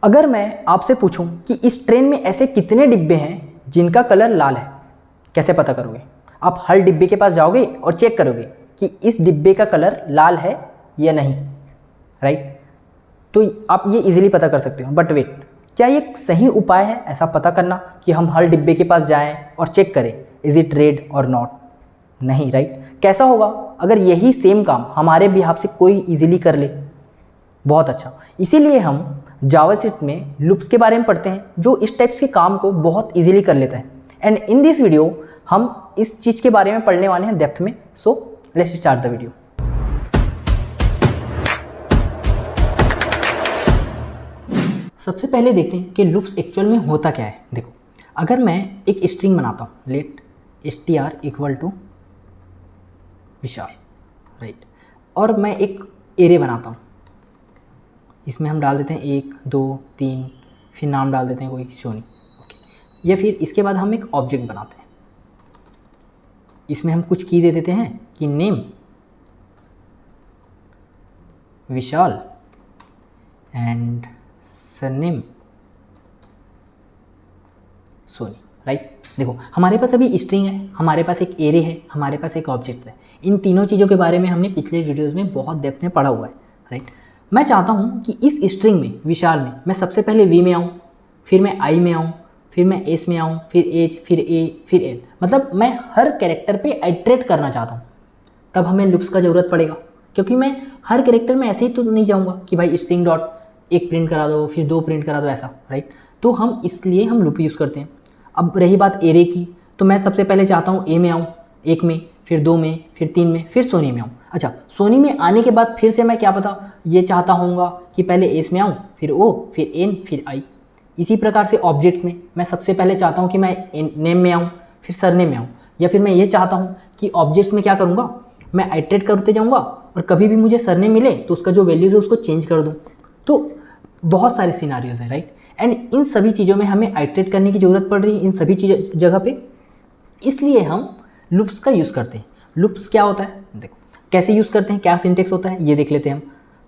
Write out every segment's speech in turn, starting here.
अगर मैं आपसे पूछूं कि इस ट्रेन में ऐसे कितने डिब्बे हैं जिनका कलर लाल है, कैसे पता करोगे? आप हर डिब्बे के पास जाओगे और चेक करोगे कि इस डिब्बे का कलर लाल है या नहीं, राइट? तो आप ये इजीली पता कर सकते हो। बट वेट, क्या ये सही उपाय है ऐसा पता करना कि हम हर डिब्बे के पास जाएं और चेक करें इज इट रेड और नॉट? नहीं, राइट? कैसा होगा अगर यही सेम काम हमारे बिहाफ से कोई इजीली कर ले? बहुत अच्छा। इसीलिए हम जावास्क्रिप्ट में लूप्स के बारे में पढ़ते हैं जो इस टाइप्स के काम को बहुत इजीली कर लेता है। एंड इन दिस वीडियो हम इस चीज़ के बारे में पढ़ने वाले हैं डेप्थ में। So let's start the video. सबसे पहले देखते हैं कि लूप्स एक्चुअल में होता क्या है। देखो, अगर मैं एक स्ट्रिंग बनाता हूँ, let str equal to Vishal, right, और मैं एक एरे बनाता हूँ, इसमें हम डाल देते हैं 1 2 3, फिर नाम डाल देते हैं कोई सोनी, ओके। या फिर इसके बाद हम एक ऑब्जेक्ट बनाते हैं, इसमें हम कुछ की दे देते हैं कि name Vishal and surname Soni, right. देखो, हमारे पास अभी स्ट्रिंग है, हमारे पास एक एरे है, हमारे पास एक ऑब्जेक्ट है। इन तीनों चीज़ों के बारे में हमने पिछले वीडियोज़ में बहुत डेप्थ में पढ़ा हुआ है, राइट। मैं चाहता हूँ कि इस स्ट्रिंग में, विशाल में, मैं सबसे पहले वी में आऊँ, फिर मैं आई में आऊँ, फिर मैं एस में आऊँ, फिर एच, फिर ए, फिर एल। मतलब मैं हर कैरेक्टर पे आइट्रेट करना चाहता हूँ। तब हमें लूप्स का ज़रूरत पड़ेगा, क्योंकि मैं हर कैरेक्टर में ऐसे ही तो नहीं जाऊँगा कि भाई स्ट्रिंग डॉट 1 प्रिंट करा दो, फिर 2 प्रिंट करा दो, ऐसा, राइट। तो हम इसलिए हम लूप यूज़ करते हैं। अब रही बात एरे की, तो मैं सबसे पहले चाहता हूँ ए में आऊँ, 1 में, फिर 2 में, फिर 3 में, फिर सोनी में आऊँ। अच्छा, सोनी में आने के बाद फिर से मैं क्या पता ये चाहता हूँगा कि पहले एस में आऊँ, फिर ओ, फिर एन, फिर आई। इसी प्रकार से ऑब्जेक्ट में मैं सबसे पहले चाहता हूँ कि मैं नेम में आऊँ, फिर सरनेम में आऊँ। या फिर मैं ये चाहता हूँ कि ऑब्जेक्ट्स में क्या करूँगा, मैं आइट्रेट करते जाऊँगा और कभी भी मुझे सरनेम मिले तो उसका जो वैल्यूज़ है उसको चेंज कर दूँ। तो बहुत सारे सिनारियोज़ हैं, राइट। एंड इन सभी चीज़ों में हमें आइट्रेट करने की ज़रूरत पड़ रही है, इन सभी चीज़ जगह पे, इसलिए हम लूप्स का यूज़ करते हैं। लूप्स क्या होता है, देखो कैसे यूज़ करते हैं, क्या सिंटेक्स होता है, ये देख लेते हैं हम।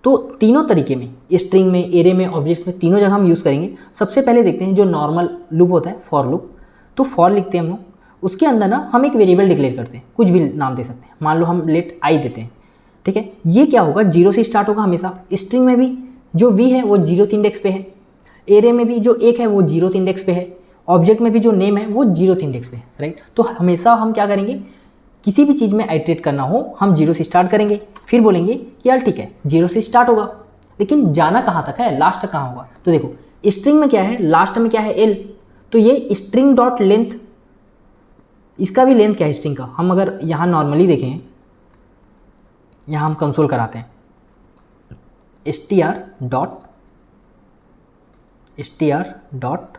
तो तीनों तरीके में, स्ट्रिंग में, एरे में, ऑब्जेक्ट्स में, तीनों जगह हम यूज़ करेंगे। सबसे पहले देखते हैं जो नॉर्मल लूप होता है, फॉर लूप। तो फॉर लिखते हैं हम लोग, उसके अंदर ना हम एक वेरिएबल डिक्लेयर करते हैं, कुछ भी नाम दे सकते हैं। मान लो हम लेट आई देते हैं, ठीक है। ये क्या होगा, 0 से स्टार्ट होगा हमेशा। स्ट्रिंग में भी जो वी है वो 0th इंडेक्स पे है, एरे में भी जो 1 है वो 0th इंडेक्स पे है, ऑब्जेक्ट में भी जो नेम है वो 0th इंडेक्स पे है, राइट। तो हमेशा हम क्या करेंगे, किसी भी चीज़ में आइट्रेट करना हो हम 0 से स्टार्ट करेंगे, फिर बोलेंगे कि यार ठीक है 0 से स्टार्ट होगा, लेकिन जाना कहाँ तक है, लास्ट तक कहाँ होगा। तो देखो, स्ट्रिंग में क्या है, लास्ट में क्या है, एल। तो ये स्ट्रिंग डॉट लेंथ, इसका भी लेंथ क्या है स्ट्रिंग का, हम अगर यहाँ नॉर्मली देखें, यहाँ हम कंसोल कराते हैं str डॉट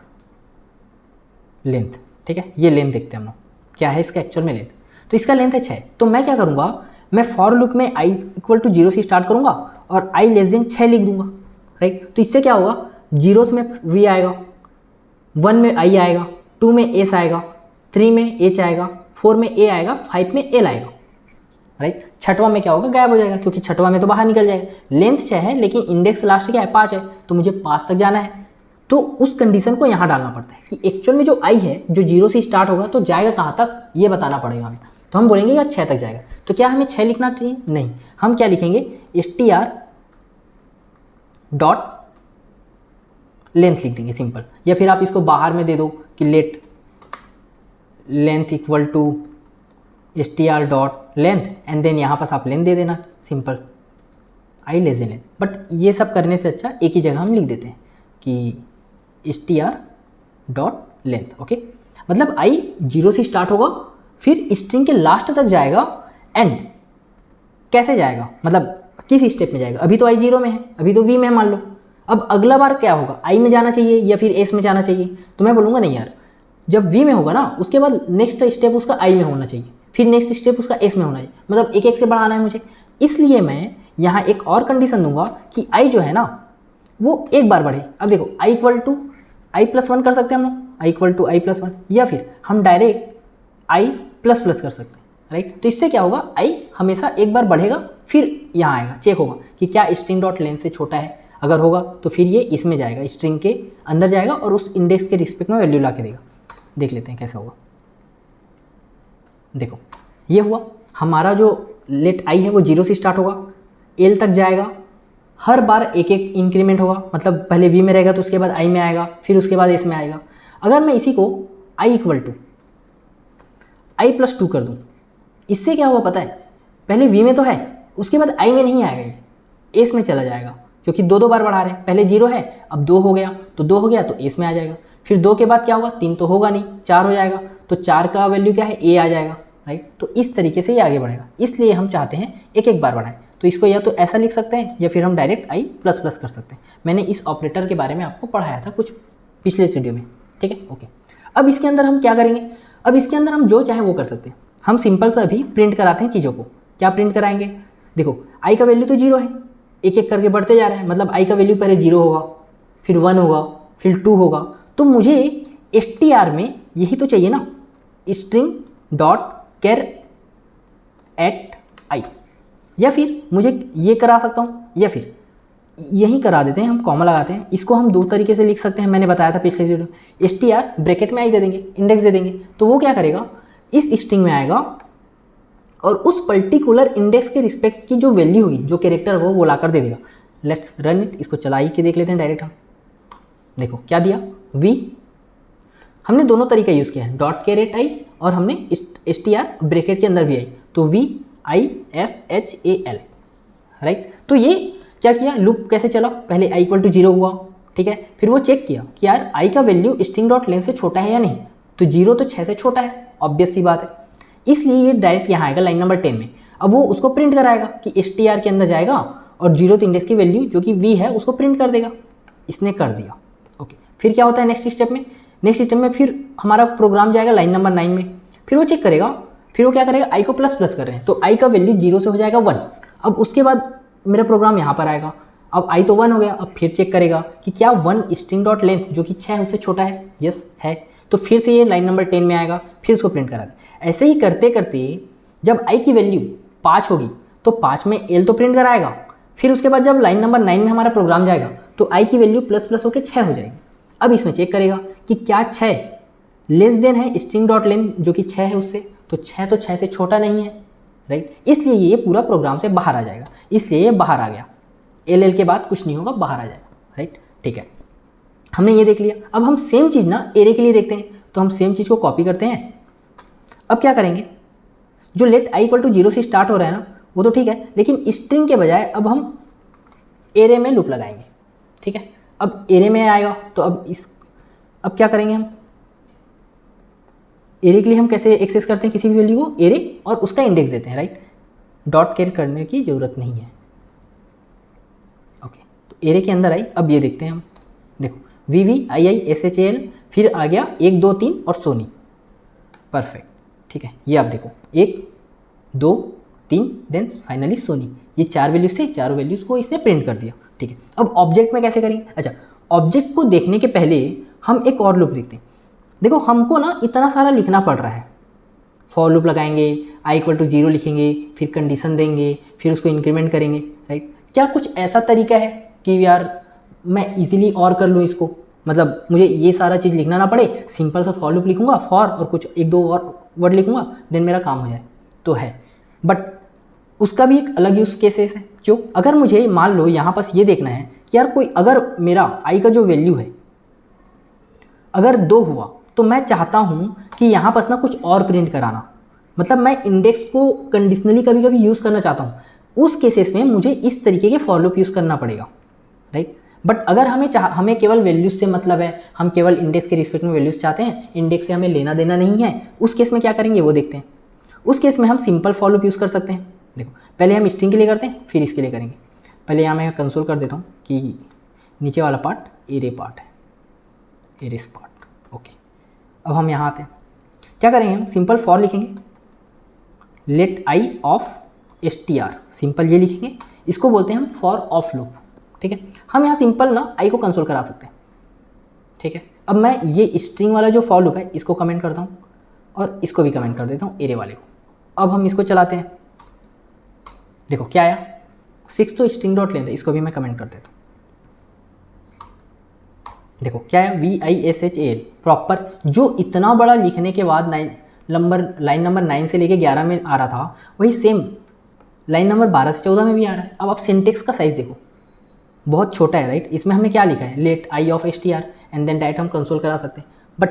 लेंथ, ठीक है। ये लेंथ देखते हैं हम लोग, क्या है इसका एक्चुअल में लेंथ। तो इसका लेंथ है 6। तो मैं क्या करूँगा, मैं फॉर लूप में i इक्वल टू 0 से स्टार्ट करूँगा और i लेस देन 6 लिख दूंगा, राइट। तो इससे क्या होगा, 0th में v आएगा, 1 में i आएगा, 2 में s आएगा, 3 में h आएगा, 4 में a आएगा, 5 में l आएगा, राइट। छठवां में क्या होगा, गायब हो जाएगा, क्योंकि छठवां में तो बाहर निकल जाएगा। लेंथ 6 है लेकिन इंडेक्स लास्ट क्या है, 5 है, तो मुझे 5 तक जाना है। तो उस कंडीशन को यहाँ डालना पड़ता है कि एक्चुअल में जो आई है जो 0 से स्टार्ट होगा तो जाएगा कहाँ तक, ये बताना पड़ेगा हमें। तो हम बोलेंगे यार 6 तक जाएगा। तो क्या हमें 6 लिखना चाहिए, नहीं, हम क्या लिखेंगे, str डॉट लेंथ लिख देंगे, सिंपल। या फिर आप इसको बाहर में दे दो कि let length equal to str dot length, and then यहाँ पास आप लेंथ दे देना, simple, i less than length. But ये सब करने से अच्छा एक ही जगह हम लिख देते हैं कि str डॉट लेंथ, ओके। मतलब i 0 से स्टार्ट होगा, फिर स्ट्रिंग के लास्ट तक जाएगा, एंड कैसे जाएगा, मतलब किस स्टेप में जाएगा। अभी तो i 0 में है, अभी तो v में है मान लो। अब अगला बार क्या होगा, i में जाना चाहिए या फिर s में जाना चाहिए। तो मैं बोलूँगा नहीं यार, जब v में होगा ना उसके बाद नेक्स्ट स्टेप उसका i में होना चाहिए, फिर नेक्स्ट स्टेप उसका s में होना चाहिए, मतलब एक एक से बढ़ाना है मुझे। इसलिए मैं यहाँ एक और कंडीशन दूंगा कि i जो है ना वो एक बार बढ़े। अब देखो, i इक्वल टू i+1 कर सकते हैं हम लोग, i इक्वल टू i+1, या फिर हम डायरेक्ट i++ कर सकते हैं, राइट। तो इससे क्या होगा, i हमेशा एक बार बढ़ेगा, फिर यहाँ आएगा, चेक होगा कि क्या स्ट्रिंग डॉट लेंथ से छोटा है। अगर होगा तो फिर ये इसमें जाएगा, स्ट्रिंग के अंदर जाएगा और उस इंडेक्स के रिस्पेक्ट में वैल्यू ला के देगा। देख लेते हैं कैसा होगा। देखो ये हुआ, हमारा जो लेट आई है वो 0 से स्टार्ट होगा, एल तक जाएगा, हर बार एक एक इंक्रीमेंट होगा, मतलब पहले वी में रहेगा तो उसके बाद आई में आएगा, फिर उसके बाद एस में आएगा। अगर मैं इसी को आई इक्वल टू i+2 कर दूँ, इससे क्या हुआ पता है, पहले वी में तो है, उसके बाद आई में नहीं आएगा, एस में चला जाएगा, क्योंकि दो बार बढ़ा रहे हैं। पहले 0 है, अब 2 हो गया, तो 2 हो गया तो एस में आ जाएगा। फिर 2 के बाद क्या होगा, 3 तो होगा नहीं, 4 हो जाएगा, तो 4 का वैल्यू क्या है, ए आ जाएगा, राइट। तो इस तरीके से ये आगे बढ़ेगा, इसलिए हम चाहते हैं एक एक बार बढ़ाएं। तो इसको या तो ऐसा लिख सकते हैं या फिर हम डायरेक्ट i++ कर सकते हैं। मैंने इस ऑपरेटर के बारे में आपको पढ़ाया था कुछ पिछले वीडियो में, ठीक है, ओके। अब इसके अंदर हम क्या करेंगे, अब इसके अंदर हम जो चाहे वो कर सकते हैं। हम सिंपल सा अभी प्रिंट कराते हैं चीज़ों को। क्या प्रिंट कराएंगे, देखो i का वैल्यू तो 0 है, एक एक करके बढ़ते जा रहे हैं, मतलब i का वैल्यू पहले 0 होगा, फिर 1 होगा, फिर 2 होगा। तो मुझे str में यही तो चाहिए ना, string.char@i, या फिर मुझे ये करा सकता हूँ, या फिर यही करा देते हैं, हम कॉमा लगाते हैं। इसको हम दो तरीके से लिख सकते हैं, मैंने बताया था पिछले वीडियो। str ब्रैकेट में आई दे देंगे, इंडेक्स दे देंगे, तो वो क्या करेगा, इस स्ट्रिंग में आएगा और उस पर्टिकुलर इंडेक्स के रिस्पेक्ट की जो वैल्यू होगी, जो कैरेक्टर हो वो ला कर दे देगा। लेट्स रन इट, इसको चला ही के देख लेते हैं डायरेक्ट हम। देखो क्या दिया, v, हमने दोनों तरीका यूज़ किया है, .char@i और हमने str ब्रैकेट के अंदर भी आई, तो VISHAL, राइट। तो ये क्या किया, लूप कैसे चला, पहले i = 0 हुआ, ठीक है, फिर वो चेक किया कि यार i का वैल्यू string.length से छोटा है या नहीं, तो 0 तो 6 से छोटा है, ऑब्वियस सी बात है, इसलिए ये डायरेक्ट यहाँ आएगा लाइन नंबर 10 में। अब वो उसको प्रिंट कराएगा कि str के अंदर जाएगा और 0th इंडेक्स की वैल्यू जो कि v है उसको प्रिंट कर देगा। इसने कर दिया, ओके। फिर क्या होता है नेक्स्ट स्टेप में, फिर हमारा प्रोग्राम जाएगा लाइन नंबर 9 में, फिर वो चेक करेगा, फिर वो क्या करेगा, i को ++ कर रहे हैं तो i का वैल्यू 0 से हो जाएगा 1। अब उसके बाद मेरा प्रोग्राम यहाँ पर आएगा, अब i तो 1 हो गया, अब फिर चेक करेगा कि क्या 1 string.length जो कि 6 उससे छोटा है, यस है, तो फिर से ये लाइन नंबर 10 में आएगा, फिर उसको प्रिंट करा दे। ऐसे ही करते करते जब i की वैल्यू 5 होगी तो 5 में l तो प्रिंट कराएगा, फिर उसके बाद जब लाइन नंबर 9 में हमारा प्रोग्राम जाएगा तो i की वैल्यू ++ होकर 6 हो जाएगी। अब इसमें चेक करेगा कि क्या 6 लेस देन है string.length जो कि 6 है उससे, तो 6 तो 6 से छोटा नहीं है, राइट, इसलिए ये पूरा प्रोग्राम से बाहर आ जाएगा, इसलिए ये बाहर आ गया, LL के बाद कुछ नहीं होगा, बाहर आ जाएगा, राइट, ठीक है। हमने ये देख लिया। अब हम सेम चीज़ ना एरे के लिए देखते हैं, तो हम सेम चीज़ को कॉपी करते हैं। अब क्या करेंगे, जो लेट i = 0 से स्टार्ट हो रहा है ना वो तो ठीक है, लेकिन स्ट्रिंग के बजाय अब हम एरे में लूप लगाएंगे, ठीक है। अब एरे में आएगा तो अब क्या करेंगे, हम एरे के लिए हम कैसे एक्सेस करते हैं किसी भी वैल्यू को, एरे और उसका इंडेक्स देते हैं, राइट, .char करने की ज़रूरत नहीं है, ओके। तो एरे के अंदर आई, अब ये देखते हैं हम, देखो VVIISHAL, फिर आ गया 1 2 3 और सोनी, परफेक्ट, ठीक है। ये आप देखो 1 2 3 देन फाइनली सोनी, ये 4 वैल्यूज थे, चारों वैल्यूज़ को इसने प्रिंट कर दिया, ठीक है। अब ऑब्जेक्ट में कैसे करेंगे, अच्छा ऑब्जेक्ट को देखने के पहले हम एक और लूप देखते हैं। देखो हमको ना इतना सारा लिखना पड़ रहा है, फॉर लूप लगाएंगे, i = 0 लिखेंगे, फिर कंडीशन देंगे, फिर उसको इंक्रीमेंट करेंगे, राइट। क्या कुछ ऐसा तरीका है कि यार मैं इजीली और कर लूँ इसको, मतलब मुझे ये सारा चीज़ लिखना ना पड़े, सिंपल सा फॉर लूप लिखूंगा, फॉर और कुछ 1 2 और वर्ड लिखूंगा, देन मेरा काम हो जाए, तो है। बट उसका भी एक अलग यूज़ केसेस है। क्यों, अगर मुझे मान लो यहाँ पास ये देखना है कि यार कोई अगर मेरा i का जो वैल्यू है अगर 2 हुआ तो मैं चाहता हूँ कि यहाँ पास ना कुछ और प्रिंट कराना, मतलब मैं इंडेक्स को कंडीशनली कभी कभी यूज़ करना चाहता हूँ, उस केसेस में मुझे इस तरीके के फॉर लूप यूज़ करना पड़ेगा, राइट। बट अगर हमें केवल वैल्यूज से मतलब है, हम केवल इंडेक्स के रिस्पेक्ट में वैल्यूज चाहते हैं, इंडेक्स से हमें लेना देना नहीं है, उस केस में क्या करेंगे वो देखते हैं। उस केस में हम सिंपल फॉर लूप यूज़ कर सकते हैं। देखो पहले हम स्ट्रिंग के लिए करते हैं, फिर इसके लिए करेंगे। पहले यहाँ मैं कंसोल कर देता हूँ कि नीचे वाला पार्ट एरे पार्ट है, एरेस पार्ट, ओके। अब हम यहाँ आते हैं, क्या करेंगे, हम सिंपल फॉर लिखेंगे, let i of str, simple ये लिखेंगे, इसको बोलते हैं हम फॉर ऑफ लूप, ठीक है। हम यहाँ सिंपल ना आई को कंसोल करा सकते हैं, ठीक है। अब मैं ये स्ट्रिंग वाला जो फॉर लूप है इसको कमेंट करता हूँ और इसको भी कमेंट कर देता हूँ एरे वाले को। अब हम इसको चलाते हैं, देखो क्या आया, 6 तो string.length है, इसको भी मैं कमेंट कर देता हूँ, देखो क्या है, VISHAL प्रॉपर, जो इतना बड़ा लिखने के बाद लाइन नंबर 9 से लेके 11 में आ रहा था, वही सेम लाइन नंबर 12 से 14 में भी आ रहा है। अब आप सिंटेक्स का साइज देखो, बहुत छोटा है राइट। इसमें हमने क्या लिखा है, let i of str and then direct हम कंसोल करा सकते हैं। बट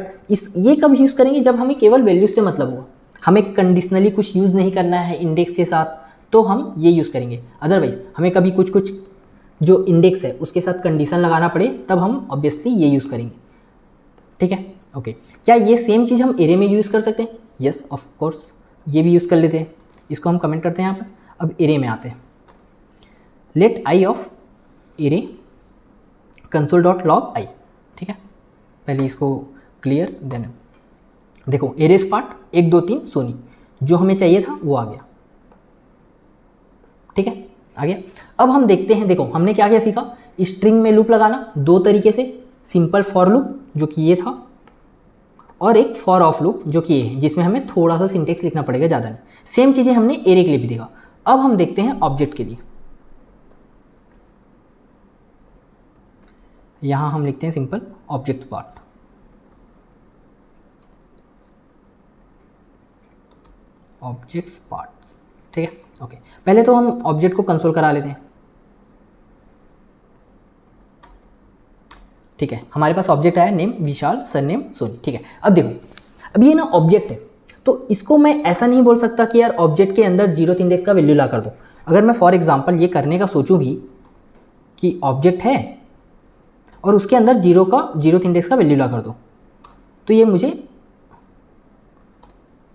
ये कब यूज़ करेंगे, जब हमें केवल वैल्यूज से मतलब होगा, हमें कंडीशनली कुछ यूज़ नहीं करना है इंडेक्स के साथ, तो हम ये यूज़ करेंगे। अदरवाइज हमें कभी कुछ जो इंडेक्स है उसके साथ कंडीशन लगाना पड़े, तब हम ऑब्वियसली ये यूज़ करेंगे। ठीक है, ओके। क्या ये सेम चीज़ हम एरे में यूज़ कर सकते हैं? यस ऑफ कोर्स, ये भी यूज़ कर लेते हैं। इसको हम कमेंट करते हैं यहाँ पर। अब एरे में आते हैं, let i of array console dot log i. ठीक है, पहले इसको क्लियर, देन देखो एरेस पार्ट 1 2 3 सोनी, जो हमें चाहिए था वो आ गया। ठीक है, आ गया। अब हम देखते हैं, देखो हमने क्या क्या सीखा, स्ट्रिंग में लूप लगाना 2 तरीके से, सिंपल फॉर लूप जो कि ये था, और एक फॉर ऑफ लूप जो कि ये है, जिसमें हमें थोड़ा सा सिंटेक्स लिखना पड़ेगा, ज़्यादा नहीं। सेम चीज़ें हमने एरे के लिए भी देखा। अब हम देखते हैं ऑब्जेक्ट के लिए। यहाँ हम लिखते हैं simple object part. Objects part, ठीक है, ओके। पहले तो हम ऑब्जेक्ट को कंसोल करा लेते हैं। ठीक है, हमारे पास ऑब्जेक्ट आया, नेम विशाल, सरनेम सोनी। ठीक है, अब देखो, अब ये ना ऑब्जेक्ट है, तो इसको मैं ऐसा नहीं बोल सकता कि यार ऑब्जेक्ट के अंदर 0th इंडेक्स का वैल्यू ला कर दो। अगर मैं फॉर एग्जांपल ये करने का सोचूं भी कि ऑब्जेक्ट है और उसके अंदर 0th इंडेक्स का वैल्यू ला कर दो, तो ये मुझे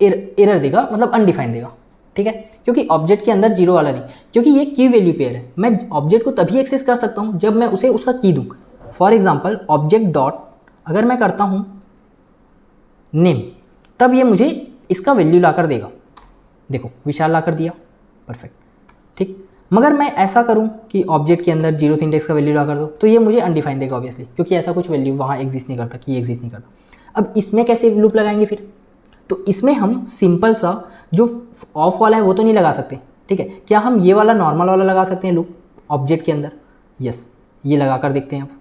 एरर देगा, मतलब अनडिफाइंड देगा। ठीक है, क्योंकि ऑब्जेक्ट के अंदर 0 वाला नहीं, क्योंकि ये की वैल्यू पेयर है। मैं ऑब्जेक्ट को तभी एक्सेस कर सकता हूँ जब मैं उसे उसका की दूँ। फॉर एग्जाम्पल ऑब्जेक्ट डॉट अगर मैं करता हूँ नेम, तब ये मुझे इसका वैल्यू ला कर देगा। देखो विशाल ला कर दिया, परफेक्ट। ठीक, मगर मैं ऐसा करूँ कि ऑब्जेक्ट के अंदर 0th इंडेक्स का वैल्यू ला कर दो, तो ये मुझे अनडिफाइंड देगा ऑब्वियसली, क्योंकि ऐसा कुछ वैल्यू वहाँ एग्जिस्ट नहीं करता, कि एग्जिस्ट नहीं करता। अब इसमें कैसे लूप लगाएंगे फिर? तो इसमें हम सिंपल सा जो ऑफ वाला है वो तो नहीं लगा सकते। ठीक है, क्या हम ये वाला नॉर्मल वाला लगा सकते हैं लूप ऑब्जेक्ट के अंदर? यस, ये लगा कर देखते हैं। अब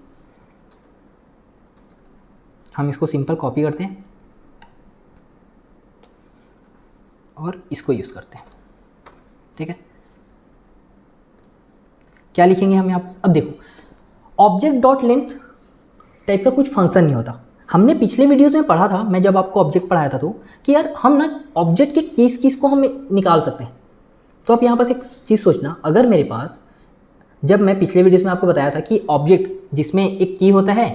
हम इसको सिंपल कॉपी करते हैं और इसको यूज़ करते हैं। ठीक है, क्या लिखेंगे हम यहाँ पर? अब देखो ऑब्जेक्ट डॉट लेंथ टाइप का कुछ फंक्शन नहीं होता। हमने पिछले वीडियोस में पढ़ा था, मैं जब आपको ऑब्जेक्ट पढ़ाया था, तो कि यार हम ना ऑब्जेक्ट के कीज़ को हम निकाल सकते हैं। तो आप यहाँ पर एक चीज़ सोचना, अगर मेरे पास, जब मैं पिछले वीडियोस में आपको बताया था कि ऑब्जेक्ट जिसमें एक की होता है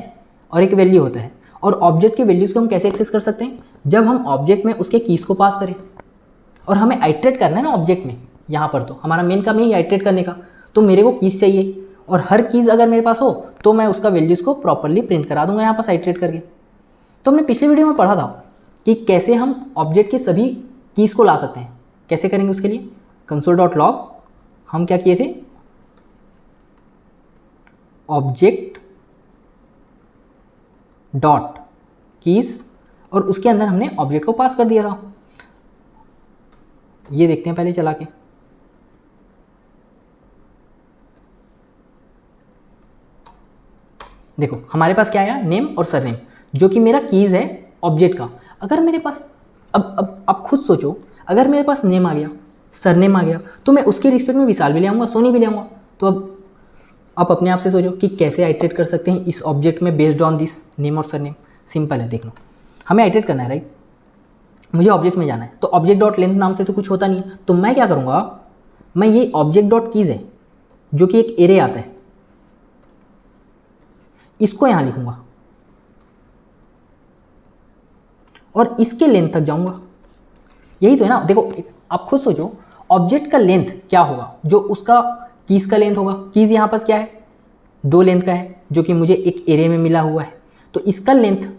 और एक वैल्यू होता है, और ऑब्जेक्ट के वैल्यूज़ को हम कैसे एक्सेस कर सकते हैं? जब हम ऑब्जेक्ट में उसके कीज़ को पास करें, और हमें आइट्रेट करना है ना ऑब्जेक्ट में। यहाँ पर तो हमारा मेन काम यही आइट्रेट करने का, तो मेरे को कीज़ चाहिए, और हर कीज़ अगर मेरे पास हो तो मैं उसका वैल्यूज़ को प्रॉपरली प्रिंट करा दूंगा यहाँ पर आइट्रेट करके। तो हमने पिछले वीडियो में पढ़ा था कि कैसे हम ऑब्जेक्ट के सभी कीज़ को ला सकते हैं। कैसे करेंगे उसके लिए? कंसोल डॉट लॉग हम क्या किए थे, ऑब्जेक्ट डॉट कीज़, और उसके अंदर हमने ऑब्जेक्ट को पास कर दिया था। ये देखते हैं पहले चला के। देखो हमारे पास क्या आया, नेम और सरनेम, जो कि मेरा कीज़ है ऑब्जेक्ट का। अगर मेरे पास, अब आप खुद सोचो, अगर मेरे पास नेम आ गया, सरनेम आ गया, तो मैं उसके रिस्पेक्ट में विशाल भी ले आऊँगा, सोनी भी ले आऊँगा। तो अब आप अपने आप से सोचो कि कैसे आइट्रेट कर सकते हैं इस ऑब्जेक्ट में बेस्ड ऑन दिस नेम और सरनेम। सिंपल है, देख लो, हमें आइट्रेट करना है राइट, मुझे ऑब्जेक्ट में जाना है, तो ऑब्जेक्ट डॉट लेंथ नाम से तो कुछ होता नहीं है। तो मैं क्या करूँगा, मैं ये ऑब्जेक्ट डॉट कीज़ है जो कि एक एरे आता है, इसको यहाँ लिखूँगा और इसके लेंथ तक जाऊँगा। यही तो है ना। देखो आप खुद सोचो, ऑब्जेक्ट का लेंथ क्या होगा, जो उसका कीज़ का लेंथ होगा। कीज़ यहाँ पास क्या है, 2 लेंथ का है, जो कि मुझे एक एरे में मिला हुआ है। तो इसका लेंथ,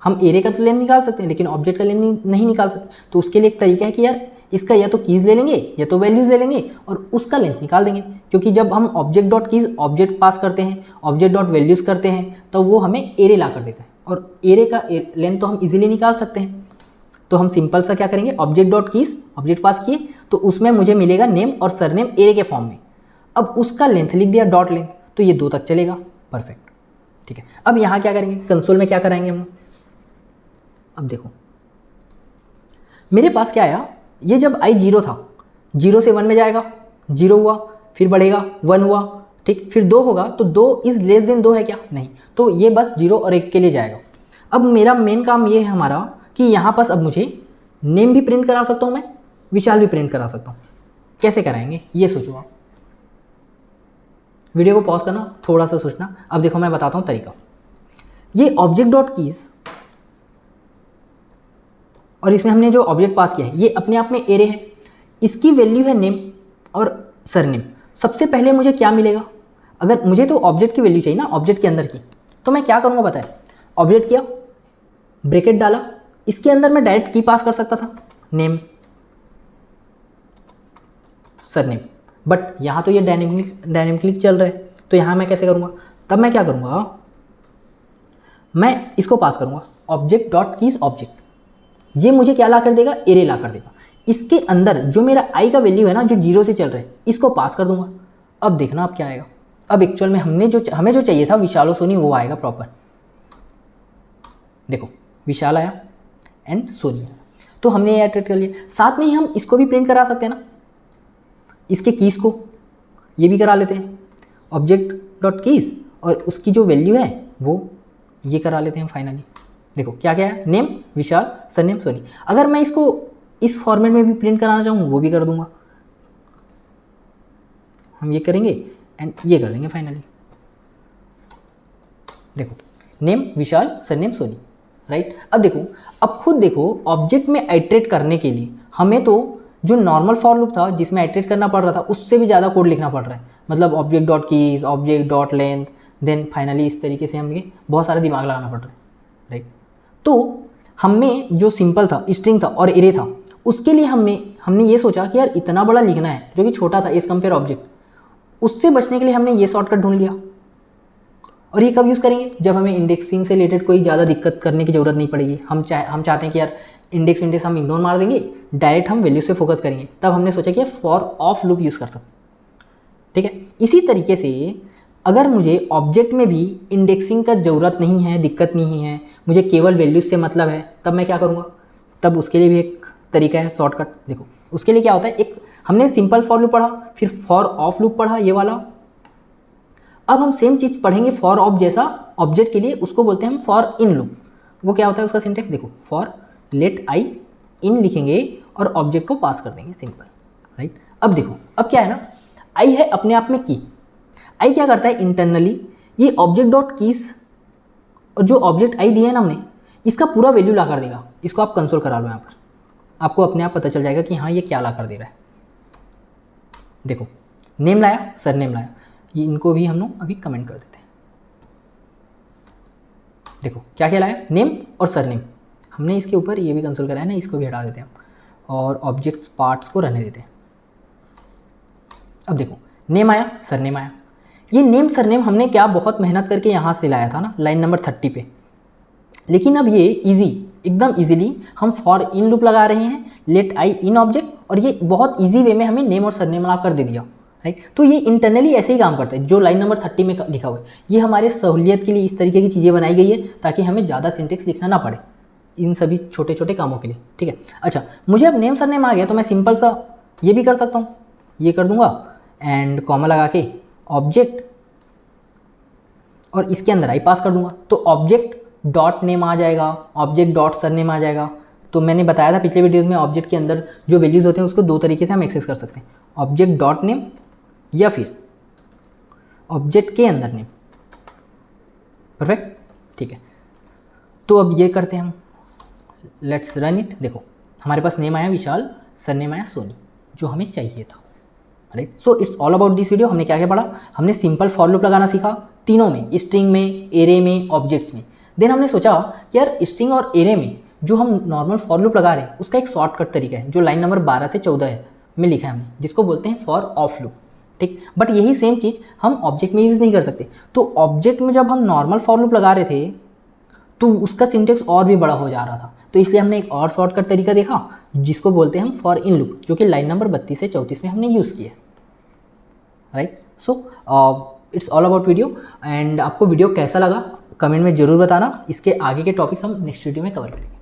हम एरे का तो लेंथ निकाल सकते हैं लेकिन ऑब्जेक्ट का लेंथ नहीं निकाल सकते। तो उसके लिए एक तरीका है कि यार इसका या तो कीज़ ले लेंगे या तो वैल्यूज़ ले लेंगे और उसका लेंथ निकाल देंगे। क्योंकि जब हम ऑब्जेक्ट डॉट कीज़ ऑब्जेक्ट पास करते हैं, ऑब्जेक्ट डॉट वैल्यूज़ करते हैं, तो वो हमें एरे ला कर देता है, और एरे का लेंथ तो हम इजीली निकाल सकते हैं। तो हम सिंपल सा क्या करेंगे, ऑब्जेक्ट डॉट कीज़ ऑब्जेक्ट पास किए, तो उसमें मुझे मिलेगा नेम और सरनेम एरे के फॉर्म में। अब उसका लेंथ लिख दिया डॉट लेंथ, तो ये 2 तक चलेगा, परफेक्ट। ठीक है, अब यहाँ क्या करेंगे, कंसोल में क्या कराएंगे हम। अब देखो मेरे पास क्या आया, ये जब i 0 था, 0 से 1 में जाएगा, 0 हुआ, फिर बढ़ेगा 1 हुआ, ठीक, फिर 2 होगा, तो 2 इज लेस देन 2 है क्या, नहीं, तो ये बस 0 और 1 के लिए जाएगा। अब मेरा मेन काम ये है हमारा कि यहाँ पास अब मुझे नेम भी प्रिंट करा सकता हूँ मैं, विशाल भी प्रिंट करा सकता हूँ। कैसे कराएंगे ये सोचो आप, वीडियो को पॉज करना, थोड़ा सा सोचना। अब देखो मैं बताता हूँ तरीका। ये ऑब्जेक्ट डॉट कीज और इसमें हमने जो ऑब्जेक्ट पास किया है ये अपने आप में एरे है, इसकी वैल्यू है नेम और सरनेम। सबसे पहले मुझे क्या मिलेगा, अगर मुझे तो ऑब्जेक्ट की वैल्यू चाहिए ना, ऑब्जेक्ट के अंदर की, तो मैं क्या करूँगा पता है, ऑब्जेक्ट किया, ब्रैकेट डाला, इसके अंदर मैं डायरेक्ट की पास कर सकता था, नेम सरनेम, बट यहाँ तो ये डायनेमिकली चल रहा है, तो यहाँ मैं कैसे करूँगा, तब मैं क्या करूँगा, मैं इसको पास करूँगा ऑब्जेक्ट डॉट कीज ऑब्जेक्ट, ये मुझे क्या ला कर देगा, एरे ला कर देगा। इसके अंदर जो मेरा आई का वैल्यू है ना, जो 0 से चल रहा है, इसको पास कर दूंगा। अब देखना अब क्या आएगा, अब एक्चुअल में हमें जो चाहिए था विशालो सोनी वो आएगा प्रॉपर। देखो विशाल आया एंड सोनी आया, तो हमने ये एड कर लिया। साथ में ही हम इसको भी प्रिंट करा सकते हैं ना, इसके कीज़ को ये भी करा लेते हैं, ऑब्जेक्ट डॉट कीज़, और उसकी जो वैल्यू है वो ये करा लेते हैं फाइनली। देखो क्या क्या है, नेम विशाल, सरनेम सोनी। अगर मैं इसको इस फॉर्मेट में भी प्रिंट कराना चाहूँ वो भी कर दूंगा, हम ये करेंगे एंड ये कर देंगे फाइनली। देखो नेम विशाल, सरनेम सोनी, राइट। अब देखो, अब खुद देखो, ऑब्जेक्ट में आइट्रेट करने के लिए हमें तो जो नॉर्मल फॉर लूप था जिसमें आइट्रेट करना पड़ रहा था उससे भी ज़्यादा कोड लिखना पड़ रहा है, मतलब object dot keys, object dot length, then finally इस तरीके से हमें बहुत सारा दिमाग लगाना पड़ रहा है, राइट। तो हमें जो सिंपल था, स्ट्रिंग था और एरे था, उसके लिए हमने ये सोचा कि यार इतना बड़ा लिखना है जो कि छोटा था एज कम्पेयर ऑब्जेक्ट, उससे बचने के लिए हमने ये शॉर्टकट ढूंढ लिया। और ये कब यूज़ करेंगे, जब हमें इंडेक्सिंग से रिलेटेड कोई ज़्यादा दिक्कत करने की ज़रूरत नहीं पड़ेगी। हम चाहते हैं कि यार इंडेक्स हम इग्नोर मार देंगे, डायरेक्ट हम वैल्यूज़ पे फोकस करेंगे, तब हमने सोचा कि फॉर ऑफ लूप यूज़ कर सकते, ठीक है। इसी तरीके से अगर मुझे ऑब्जेक्ट में भी इंडेक्सिंग का ज़रूरत नहीं है, दिक्कत नहीं है, मुझे केवल वैल्यूज से मतलब है, तब मैं क्या करूँगा, तब उसके लिए भी एक तरीका है शॉर्टकट। देखो उसके लिए क्या होता है, एक हमने सिंपल फॉर लूप पढ़ा, फिर फॉर ऑफ लूप पढ़ा ये वाला, अब हम सेम चीज़ पढ़ेंगे फॉर ऑफ जैसा ऑब्जेक्ट के लिए, उसको बोलते हैं हम फॉर इन लूप। वो क्या होता है उसका सिंटेक्स, देखो फॉर लेट आई इन लिखेंगे और ऑब्जेक्ट को पास कर देंगे, सिंपल, राइट। अब देखो अब क्या है ना, आई है अपने आप में की, आई क्या करता है इंटरनली, ये ऑब्जेक्ट डॉट कीज और जो ऑब्जेक्ट आई दिया है ना हमने, इसका पूरा वैल्यू ला कर देगा। इसको आप कंसोल करा लो, यहाँ पर आपको अपने आप पता चल जाएगा कि हाँ ये क्या ला कर दे रहा है। देखो नेम लाया, सर नेम लाया, ये इनको भी हम लोग अभी कमेंट कर देते हैं। देखो क्या क्या लाया, नेम और सर नेम, हमने इसके ऊपर ये भी कंसोल कराया ना, इसको भी हटा देते हैं और ऑब्जेक्ट्स पार्ट्स को रहने देते हैं। अब देखो नेम आया, सर नेम आया, ये नेम सर नेम हमने क्या बहुत मेहनत करके यहाँ से लाया था ना, लाइन नंबर 30 पे, लेकिन अब ये एकदम इजीली हम फॉर इन लूप लगा रहे हैं, लेट आई इन ऑब्जेक्ट, और ये बहुत इजी वे में हमें नेम और सरनेम ला कर दे दिया, राइट। तो ये इंटरनली ऐसे ही काम करता है जो लाइन नंबर 30 में लिखा हुआ है। ये हमारे सहूलियत के लिए इस तरीके की चीज़ें बनाई गई है ताकि हमें ज़्यादा सिंटेक्स लिखना ना पड़े इन सभी छोटे छोटे कामों के लिए, ठीक है। अच्छा मुझे अब नेम सरनेम आ गया तो मैं सिंपल सा ये भी कर सकता हूँ, ये कर दूंगा एंड कॉमा लगा के ऑब्जेक्ट और इसके अंदर आई पास कर दूंगा, तो ऑब्जेक्ट डॉट नेम आ जाएगा, ऑब्जेक्ट डॉट सरनेम आ जाएगा। तो मैंने बताया था पिछले वीडियोस में ऑब्जेक्ट के अंदर जो वैल्यूज़ होते हैं उसको दो तरीके से हम एक्सेस कर सकते हैं, ऑब्जेक्ट डॉट नेम या फिर ऑब्जेक्ट के अंदर नेम। परफेक्ट, ठीक है। तो अब ये करते हैं हम, लेट्स रन इट। देखो हमारे पास नेम आया विशाल, सरनेम आया सोनी, जो हमें चाहिए था, right. So it's all about this video. हमने क्या क्या पढ़ा, हमने सिंपल फॉर लूप लगाना सीखा तीनों में, स्ट्रिंग में, एरे में, ऑब्जेक्ट्स में। देन हमने सोचा कि यार स्ट्रिंग और एरे में जो हम नॉर्मल फॉर लूप लगा रहे हैं उसका एक शॉर्टकट तरीका है जो लाइन नंबर 12 से 14 में लिखा है हमने, जिसको बोलते हैं फॉर ऑफ लूप, ठीक। बट यही सेम चीज़ हम ऑब्जेक्ट में यूज़ नहीं कर सकते। तो ऑब्जेक्ट में जब हम नॉर्मल फॉर लूप लगा रहे थे तो उसका सिंटेक्स और भी बड़ा हो जा रहा था, तो इसलिए हमने एक और शॉर्टकट तरीका देखा जिसको बोलते हैं हम फॉर इन लूप, जो कि लाइन नंबर 32 से 34 में हमने यूज़ किया, right. So it's all about video. And आपको वीडियो कैसा लगा कमेंट में ज़रूर बताना। इसके आगे के टॉपिक्स हम नेक्स्ट वीडियो में कवर करेंगे।